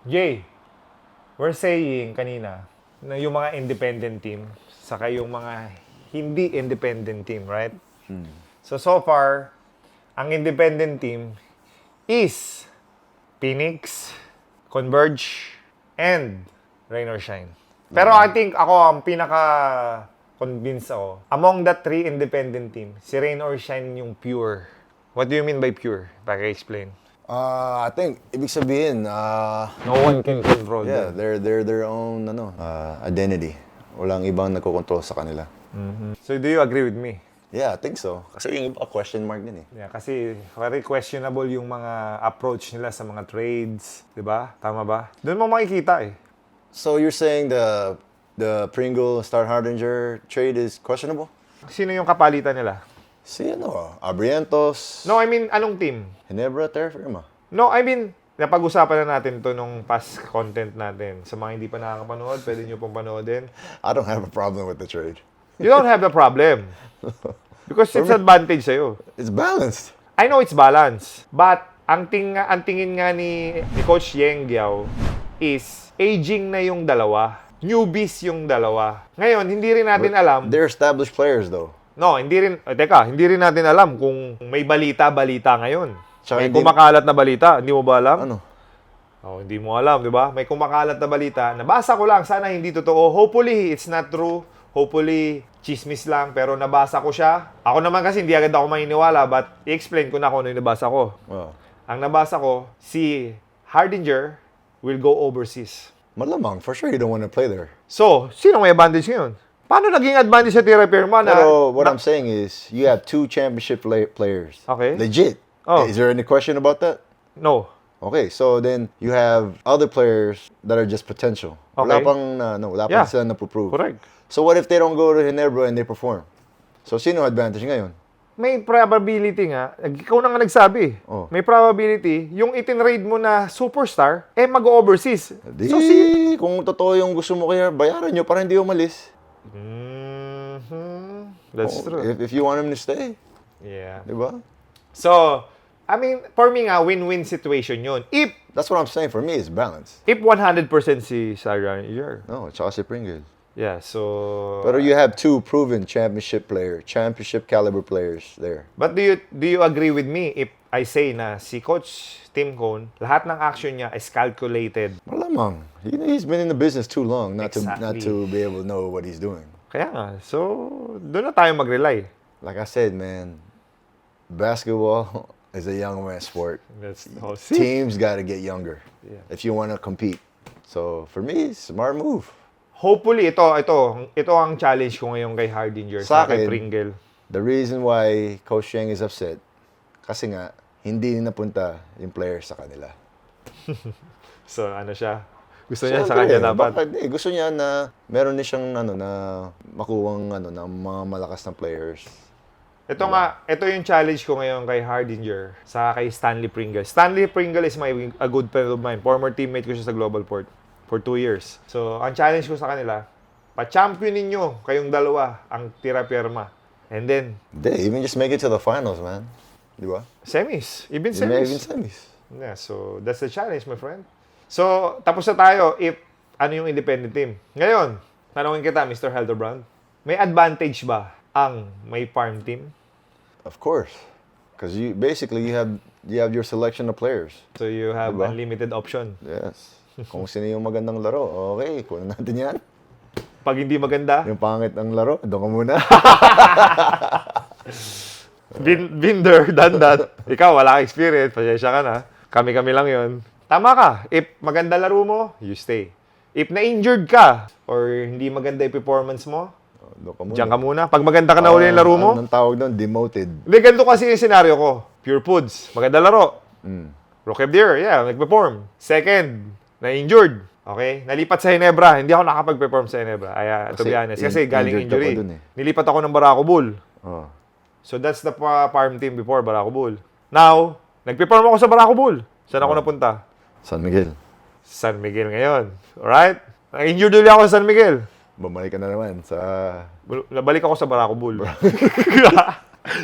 Jay, we're saying kanina na yung mga independent team saka yung mga hindi independent team, right? So far, ang independent team is Phoenix, Converge, and Rain or Shine. Pero I think ako ang pinaka-convinced ako. Among the three independent team, si Rain or Shine yung pure. What do you mean by pure? Paki-explain. I think ibig sabihin, No one can control yeah, them. they're their own identity. Walang ibang nagkokontrol sa kanila. So do you agree with me? Yeah, I think so. Kasi yung iba question mark din eh. Yeah, kasi very questionable yung mga approach nila sa mga trades, 'di ba? Tama ba? Doon mo makikita eh. So you're saying the Pringle Star Hardinger trade is questionable? Sino yung kapalitan nila? Si Abrientos, No, I mean anong team? Ginebra, Terra Firma. No, I mean napag-usapan na natin to nung past content natin. Sa mga hindi pa nakakapanood, pwede nyo pong panoodin. I don't have a problem with the trade. You don't have the problem. Because it's advantage sa'yo. It's balanced. I know it's balance. But, ang tingin nga ni Coach Yeng Giao is aging na yung dalawa. Newbies yung dalawa. Ngayon, hindi rin natin alam. They're established players though. No, hindi rin natin alam kung may balita ngayon. Tsaka May hindi- kumakalat na balita. Hindi mo ba alam? Ano? Oh, hindi mo alam, di ba? May kumakalat na balita. Nabasa ko lang, sana hindi totoo. Hopefully, it's not true. Hopefully, chismis lang. Pero nabasa ko siya. Ako naman kasi hindi agad ako maniniwala, but i-explain ko na kung ano yung nabasa ko. Oh. Ang nabasa ko, si Hardinger will go overseas. Malamang, for sure you don't want to play there. So, sino may advantage ngayon? Paano naging advantage sa Tira Firma na... Pero what I'm saying is, you have two championship players. Okay. Legit. Oh. Is there any question about that? No. Okay, so then you have other players that are just potential. Okay. Wala Yeah. pang sila napuprove. Correct. So what if they don't go to Ginebra and they perform? So sino advantage ngayon? May probability nga, ikaw na nga nagsabi, Oh. may probability, yung itinrade mo na superstar, mag-overseas. Di, So, kung totoo yung gusto mo kaya, bayaran nyo para hindi umalis. That's true. If you want him to stay, Yeah. di ba? So, I mean, for me nga, win-win situation yun. If That's what I'm saying. For me, it's balance. 100% si Sarah Year. No, tsaka si Pringle. Yeah, so... Pero you have two proven championship caliber players there. But do you agree with me if I say na si Coach Tim Cone, lahat ng action niya is calculated? Malamang. He's been in the business too long not Exactly. to be able to know what he's doing. Kaya nga, so doon na tayo mag-rely. Like I said, man, basketball is a young man's sport. That's Teams got to get younger Yeah. if you want to compete. So for me, smart move. Hopefully, ito ang challenge ko ngayon kay Hardinger sa Sa kay akin, Pringle. The reason why Coach Yang is upset, kasi nga, hindi napunta yung players sa kanila. So, ano siya? Gusto niya sa kanya dapat. Gusto niya na meron niya siyang na makuwang na mga malakas na players. Ito yung challenge ko ngayon kay Hardinger sa kay Stanley Pringle. Stanley Pringle is a good friend of mine. Former teammate ko siya sa Global Port for 2 years. So, ang challenge ko sa kanila, pa-champion ninyo kayong dalawa ang Tira Firma. And then, Even just make it to the finals, man. Di ba? semis. Even Even semis. semis. Yeah, so that's the challenge, my friend. So, tapos na tayo if ano yung independent team. Ngayon, tanongin kita, Mr. Helderbrand, may advantage ba ang may farm team? Of course. Because you have your selection of players. So, you have Diba? unlimited option. Yes. Kung sino yung magandang laro, okay, kunin natin yan. Pag hindi maganda, Yung pangit ang laro, doon ka muna. been there, done that. Ikaw, wala kang experience, pasensya ka na. Kami-kami lang yon. Tama ka. If maganda laro mo, you stay. If na-injured ka, or hindi maganda yung performance mo, Doon ka muna. diyan ka muna. Pag maganda ka na uli yung laro mo, Anong tawag doon? Demoted. hindi, ganito kasi yung senaryo ko. Pure Foods, maganda laro. Rookie of the year, yeah, nag-perform. Second, na-injured. Okay? Nalipat sa Ginebra. Hindi ako nakapag-perform sa Ginebra. To be honest. Kasi galing injured ka pa injury. dun eh. Nilipat ako ng Barako Bull. Oh. So that's the farm team before Barako Bull. Now, nag-perform ako sa Barako Bull. Saan ako napunta? San Miguel. San Miguel ngayon. Alright? Na-injured ulit ako sa San Miguel. Bumalik ka na naman sa... Nabalik ako sa Barako Bull.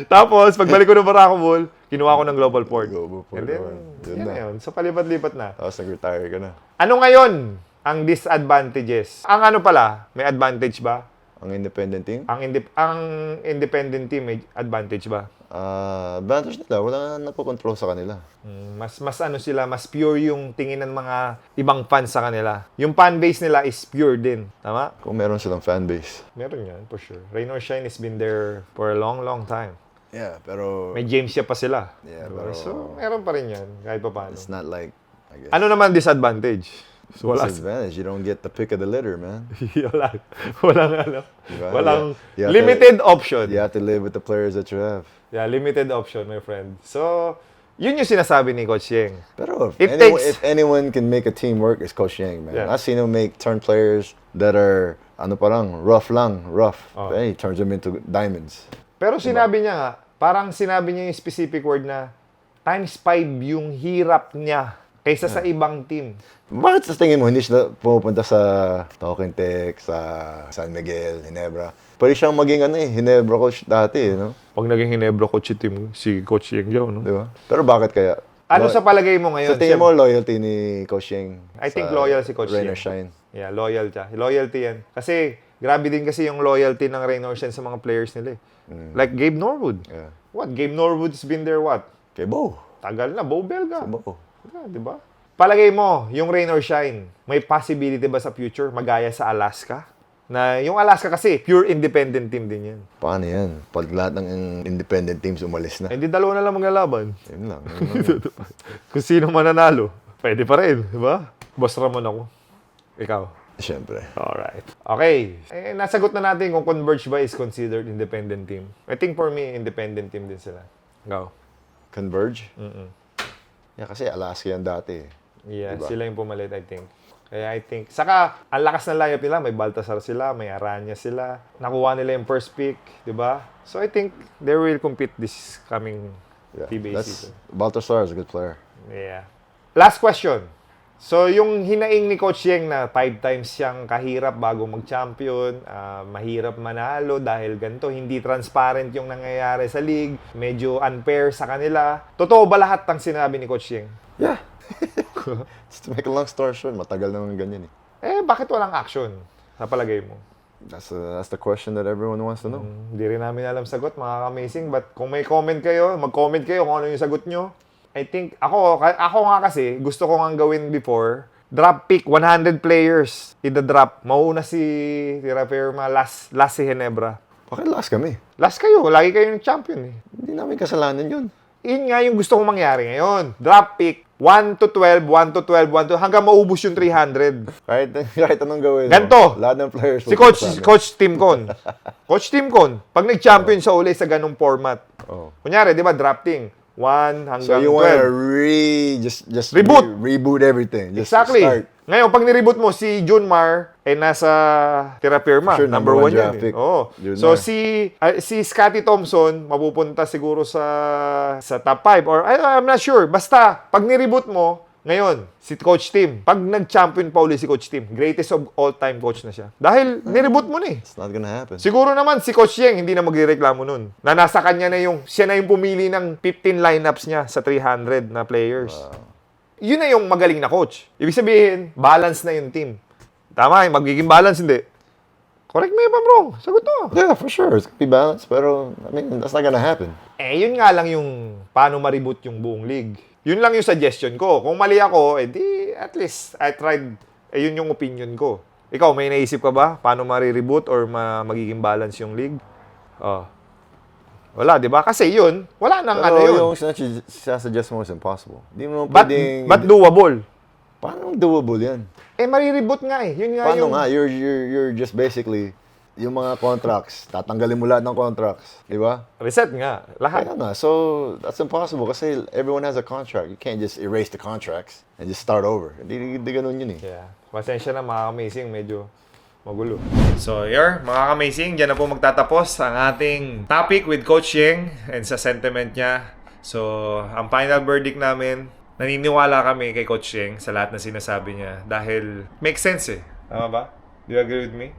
Tapos, pagbalik ko ng Barako Ball, kinuha ko ng Global Port. Global Port And then, naman. Yun yun na. na yun. So, palipat-lipat na. Tapos nag-retire ka na. Ano ngayon ang disadvantages? Ang ano pala, may advantage ba? Ang independent team, Ang independent team may advantage ba? advantage nila, wala na napokontrol sa kanila. Mas ano sila, mas pure yung tingin ng mga ibang fans sa kanila. Yung fan base nila is pure din. Tama? Kung meron silang fanbase. Meron yan, for sure. Rain or Shine has been there for a long, long time. Yeah, pero May James siya pa sila. Yeah, Diba? pero- So, meron pa rin yan, kahit pa paano. it's not like, I guess, Ano naman disadvantage? So, wala. disadvantage. You don't get the pick of the litter, man. walang ano. Diba? Walang You have to- limited option. You have to live with the players that you have. Yeah, limited option, my friend. So, yun yung sinasabi ni Coach Yeng. Pero It if takes- anyone can make a team work, it's Coach Yang, man. Yeah. I've seen him make turn players that are, ano parang, rough. Oh. Hey, he turns them into diamonds. Pero sinabi niya nga, parang sinabi niya yung specific word na times 5 yung hirap niya kaysa sa ibang team. Bakit sa tingin mo, hindi siya pumupunta sa Talking Tech, sa San Miguel, Ginebra? Pwede siyang maging Ginebra coach dati, no? Pag naging Ginebra coach si Coach Yeng Yao, no? Di ba? Pero bakit kaya? Ano sa palagay mo ngayon? Sa tingin mo, loyalty ni Coach Yang? I think loyal si Coach Rain or Yang. Shine. Yeah, loyal siya. Loyalty yan. Kasi, grabe din kasi yung loyalty ng Rain or Shine sa mga players nila eh. Like Gabe Norwood. Yeah. What? Gabe Norwood's been there what? Kay Bo. Tagal na. Bo Belga. Bo. Yeah, di ba? Palagay mo, yung Rain or Shine, may possibility ba sa future magaya sa Alaska? Na yung Alaska kasi, pure independent team din yan. Paano yan? Pag lahat ng independent teams umalis na. Hindi dalawa na lang maglalaban. Yun lang. Yun lang. Kung sino mananalo, pwede pa rin, di ba? Boss Ramon ako. Ikaw. Siyempre. Alright. Okay. Nasagot na natin kung Converge ba is considered independent team. I think for me, independent team din sila. Go. Converge? Yeah, kasi Alaska yan dati. Yeah, Diba? sila yung pumalit, I think. Kaya I think, saka, ang lakas ng lineup nila, may Baltasar sila, may Aranya sila, nakuha nila yung first pick, di ba? So I think they will compete this coming Yeah. PBA That's, season. Baltasar is a good player. Yeah. Last question. So yung hinaing ni Coach Yeng na 5 times siyang kahirap bago mag-champion, mahirap manalo dahil ganito, hindi transparent yung nangyayari sa league, medyo unfair sa kanila. Totoo ba lahat ng sinabi ni Coach Yeng? Yeah. Just to make a long story short, matagal naman ganyan eh. Bakit walang action sa palagay mo? That's the question that everyone wants to know. Hindi rin namin alam sagot, mga amazing. But kung may comment kayo, mag-comment kayo kung ano yung sagot nyo. I think, ako nga kasi, gusto ko nga gawin before, drop pick, 100 players in the drop. Mauuna si Rafael, last si Ginebra. Bakit last kami? Last kayo, lagi kayong champion eh. Hindi namin kasalanan yun. Yun nga yung gusto kong mangyari ngayon. Drop pick, 1 to 12, 1 to 12, 1 to, hanggang maubos yung 300. Kahit anong gawin. Ganto. Lahat ng players. Si Coach Tim Con. Coach Tim Con, pag nag-champion sa uli sa ganung format. Oh. Kunyari, di ba, drafting. 1 So hanggang you 12. want to just Reboot. reboot everything. Just Exactly. start. Ngayon, pag nireboot mo, si Junmar ay nasa Terapirma. Sure, number number 1 one yan. draft pick. Oo. Junmar. So, si Scotty Thompson, mapupunta siguro sa top 5. Or, I'm not sure. Basta, pag nireboot mo, ngayon, si Coach Tim, pag nag-champion pa uli si Coach Tim, greatest of all-time coach na siya. Dahil, nireboot mo na eh. It's not gonna happen. Siguro naman si Coach Yeng hindi na magrereklamo nun. Na nasa kanya na siya na yung pumili ng 15 lineups niya sa 300 na players. Yun na yung magaling na coach. Ibig sabihin, balance na yung team. Tama, magiging balance, hindi. Correct me if I'm wrong. Sagot to. Yeah, for sure. It's gonna be balanced, pero I mean, that's not gonna happen. Yun nga lang yung paano ma-reboot yung buong league. Yun lang yung suggestion ko. Kung mali ako, di at least I tried. Yun yung opinion ko. Ikaw, may naisip ka ba? Paano ma-reboot or magiging balance yung league? Wala, di ba? Kasi yun, wala nang Pero ano yun. yung sinasuggest mo is impossible. Di mo pwedeng... But doable. Paano doable yan? Marireboot nga eh. Yun nga Paano yung... nga? You're just basically, yung mga contracts, tatanggalin mo lahat ng contracts. Di ba? Reset nga. Lahat. Kaya nga. So, that's impossible kasi everyone has a contract. You can't just erase the contracts and just start over. Hindi ganun yun eh. Yeah. Pasensya na mga amazing. Medyo magulo. So, mga amazing. Diyan na po magtatapos ang ating topic with Coach Yeng and sa sentiment niya. So, ang final verdict namin, naniniwala kami kay Coach Yeng sa lahat na sinasabi niya dahil makes sense eh. Tama ba? Do you agree with me?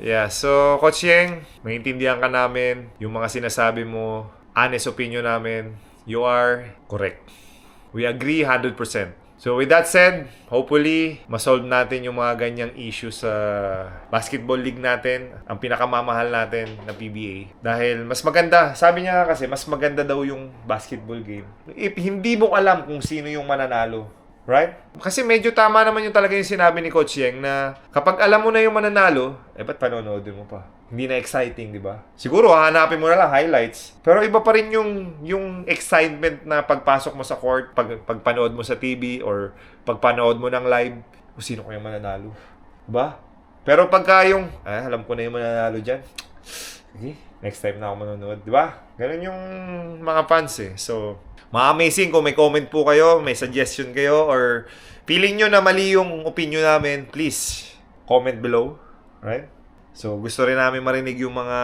Yeah, so Coach Yeng, maintindihan ka namin yung mga sinasabi mo, honest opinion namin. You are correct. We agree 100%. So with that said, hopefully, masolve natin yung mga ganyang issues sa basketball league natin, ang pinakamamahal natin na PBA. Dahil mas maganda, sabi niya kasi, mas maganda daw yung basketball game. If hindi mo alam kung sino yung mananalo, right? Kasi medyo tama naman yung talaga yung sinabi ni Coach Yeng na kapag alam mo na yung mananalo, ba't panonoodin mo pa? Hindi na exciting, di ba? Siguro, hahanapin mo na lang highlights. Pero iba pa rin yung excitement na pagpasok mo sa court, pagpanood mo sa TV, or pagpanood mo ng live, kung sino kaya mananalo. Diba? Pero pagka yung, alam ko na yung mananalo dyan. Sige, next time na ako manonood. Diba? Ganun yung mga fans eh. So, ma-amazing kung may comment po kayo, may suggestion kayo, or feeling nyo na mali yung opinion namin, please, comment below. Right? So, gusto rin namin marinig yung mga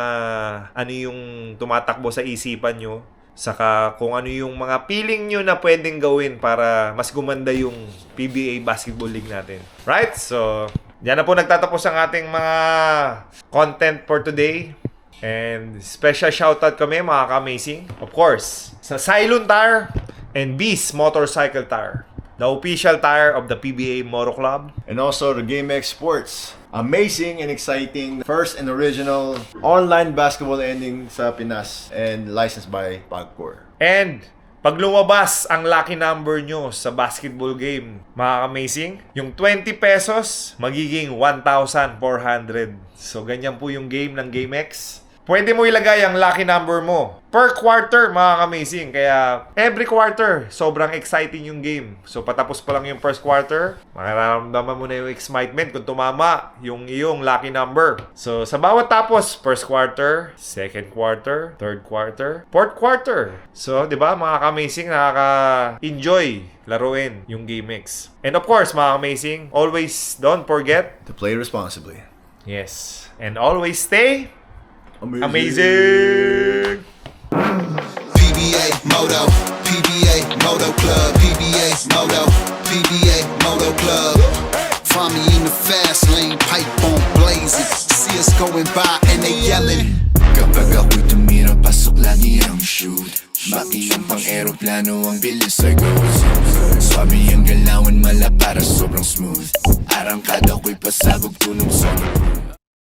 ano yung tumatakbo sa isipan nyo. Saka kung ano yung mga feeling nyo na pwedeng gawin para mas gumanda yung PBA Basketball League natin. Right? So, yan na po nagtatapos ang ating mga content for today. And special shoutout kami mga ka-amazing. Of course, sa Cylon Tire and Beast Motorcycle Tire. The official tire of the PBA Moto Club. And also the GameX Sports. Amazing and exciting first and original online basketball ending sa Pinas and licensed by Pagcor. And pag lumabas ang lucky number nyo sa basketball game, mga amazing, yung 20 pesos magiging 1,400. So ganyan po yung game ng GameX. Pwede mo ilagay ang lucky number mo per quarter, mga amazing. Kaya every quarter, sobrang exciting yung game. So patapos pa lang yung first quarter, mararamdaman mo na yung excitement kung tumama yung iyong lucky number. So sa bawat tapos, first quarter, second quarter, third quarter, fourth quarter. So, di ba, mga amazing, nakaka-enjoy laruin yung GameX. And of course, mga amazing, always don't forget To play responsibly. yes, and always stay Amazing. PBA Moto, PBA Moto Club, PBA Moto, PBA Moto Club. Find me in the fast lane, pipe on blazing. See us going by and they yelling. Kapag ako'y tumira, pasok lagi ang shoot. Maki ang pang-aeroplano, ang bilis ay go. Swabe ang galawan, mala para sobrang smooth. Arangkada ko'y pasabog, tunog sa